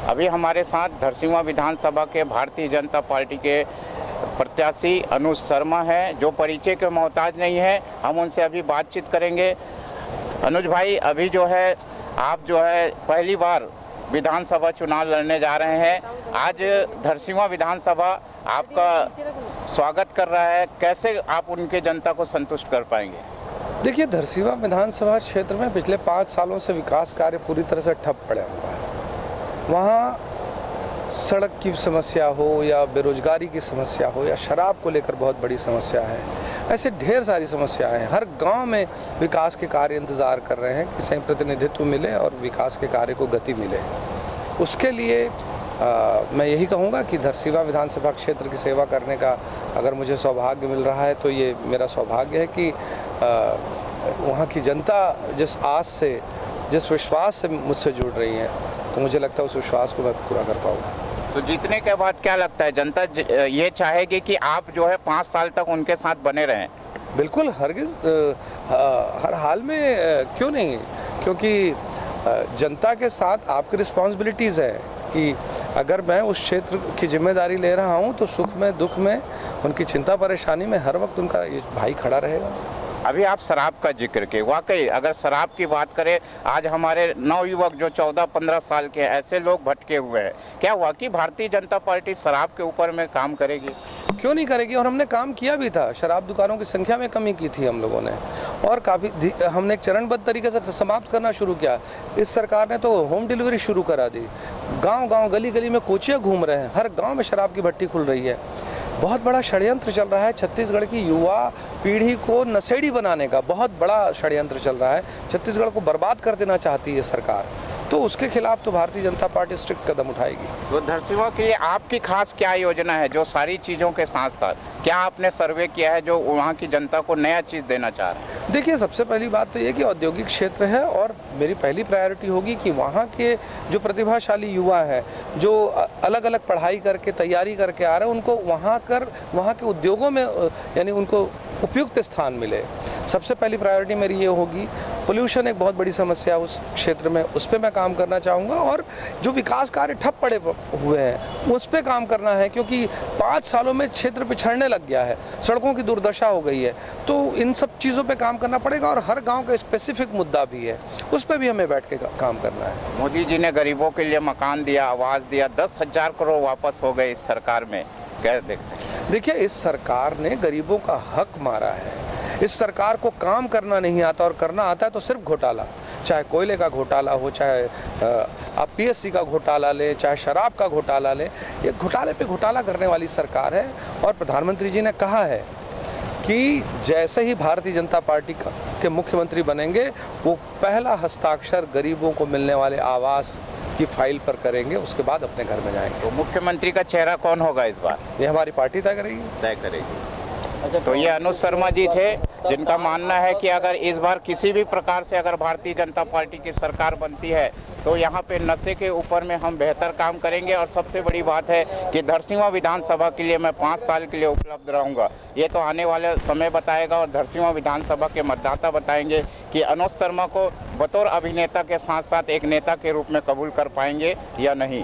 अभी हमारे साथ धरसींवा विधानसभा के भारतीय जनता पार्टी के प्रत्याशी अनुज शर्मा हैं, जो परिचय के मोहताज नहीं है। हम उनसे अभी बातचीत करेंगे। अनुज भाई, अभी जो है आप जो है पहली बार विधानसभा चुनाव लड़ने जा रहे हैं। आज धरसींवा विधानसभा आपका स्वागत कर रहा है, कैसे आप उनके जनता को संतुष्ट कर पाएंगे? देखिए, धरसींवा विधानसभा क्षेत्र में पिछले 5 सालों से विकास कार्य पूरी तरह से ठप पड़े हुए हैं। वहाँ सड़क की समस्या हो या बेरोजगारी की समस्या हो या शराब को लेकर बहुत बड़ी समस्या है, ऐसे ढेर सारी समस्याएं हैं। हर गांव में विकास के कार्य इंतज़ार कर रहे हैं कि सही प्रतिनिधित्व मिले और विकास के कार्य को गति मिले। उसके लिए मैं यही कहूँगा कि धरसींवा विधानसभा क्षेत्र की सेवा करने का अगर मुझे सौभाग्य मिल रहा है तो ये मेरा सौभाग्य है कि वहाँ की जनता जिस आस से, जिस विश्वास से मुझसे जुड़ रही है, तो मुझे लगता है उस विश्वास को मैं पूरा कर पाऊँगा। तो जीतने के बाद क्या लगता है, जनता ये चाहेगी कि आप जो है 5 साल तक उनके साथ बने रहें? बिल्कुल, हर हाल में क्यों नहीं, क्योंकि जनता के साथ आपकी रिस्पॉन्सिबिलिटीज़ है कि अगर मैं उस क्षेत्र की जिम्मेदारी ले रहा हूं तो सुख में दुख में उनकी चिंता परेशानी में हर वक्त उनका ये भाई खड़ा रहेगा। अभी आप शराब का जिक्र किए, वाकई अगर शराब की बात करें, आज हमारे नवयुवक जो 14-15 साल के ऐसे लोग भटके हुए हैं, क्या वाकई भारतीय जनता पार्टी शराब के ऊपर में काम करेगी? क्यों नहीं करेगी, और हमने काम किया भी था। शराब दुकानों की संख्या में कमी की थी हम लोगों ने, और काफ़ी हमने एक चरणबद्ध तरीके से समाप्त करना शुरू किया। इस सरकार ने तो होम डिलीवरी शुरू करा दी। गाँव गली गली में कोचियाँ घूम रहे हैं, हर गाँव में शराब की भट्टी खुल रही है। बहुत बड़ा षड्यंत्र चल रहा है छत्तीसगढ़ की युवा पीढ़ी को नशेड़ी बनाने का, बहुत बड़ा षड्यंत्र चल रहा है। छत्तीसगढ़ को बर्बाद कर देना चाहती है सरकार, तो उसके खिलाफ तो भारतीय जनता पार्टी स्ट्रिक्ट कदम उठाएगी। तो धरसींवा के लिए आपकी खास क्या योजना है, जो सारी चीज़ों के साथ साथ क्या आपने सर्वे किया है जो वहाँ की जनता को नया चीज़ देना चाह रहे हैं? देखिए, सबसे पहली बात तो ये कि औद्योगिक क्षेत्र है, और मेरी पहली प्रायोरिटी होगी कि वहाँ के जो प्रतिभाशाली युवा हैं, जो अलग अलग पढ़ाई करके तैयारी करके आ रहे हैं, उनको वहाँ के उद्योगों में यानी उनको उपयुक्त स्थान मिले। सबसे पहली प्रायोरिटी मेरी ये होगी। पोल्यूशन एक बहुत बड़ी समस्या उस क्षेत्र में, उस पर मैं काम करना चाहूँगा, और जो विकास कार्य ठप पड़े हुए हैं उस पर काम करना है, क्योंकि 5 सालों में क्षेत्र पिछड़ने लग गया है, सड़कों की दुर्दशा हो गई है। तो इन सब चीज़ों पे काम करना पड़ेगा, और हर गांव का स्पेसिफिक मुद्दा भी है, उस पर भी हमें बैठ के काम करना है। मोदी जी ने गरीबों के लिए मकान दिया, आवास दिया, 10,000 करोड़ वापस हो गए इस सरकार में, क्या देखते हैं? देखिए, इस सरकार ने गरीबों का हक मारा है। इस सरकार को काम करना नहीं आता, और करना आता है तो सिर्फ घोटाला, चाहे कोयले का घोटाला हो, चाहे आप पीएससी का घोटाला ले, चाहे शराब का घोटाला ले। ये घोटाले पे घोटाला करने वाली सरकार है। और प्रधानमंत्री जी ने कहा है कि जैसे ही भारतीय जनता पार्टी के मुख्यमंत्री बनेंगे, वो पहला हस्ताक्षर गरीबों को मिलने वाले आवास की फाइल पर करेंगे, उसके बाद अपने घर में जाएंगे। तो मुख्यमंत्री का चेहरा कौन होगा इस बार? ये हमारी पार्टी तय करेगी। तो ये अनुज शर्मा जी थे, जिनका मानना है कि अगर इस बार किसी भी प्रकार से अगर भारतीय जनता पार्टी की सरकार बनती है तो यहाँ पे नशे के ऊपर में हम बेहतर काम करेंगे। और सबसे बड़ी बात है कि धरसींवा विधानसभा के लिए मैं 5 साल के लिए उपलब्ध रहूँगा। ये तो आने वाले समय बताएगा, और धरसींवा विधानसभा के मतदाता बताएंगे कि अनुज शर्मा को बतौर अभिनेता के साथ साथ एक नेता के रूप में कबूल कर पाएंगे या नहीं।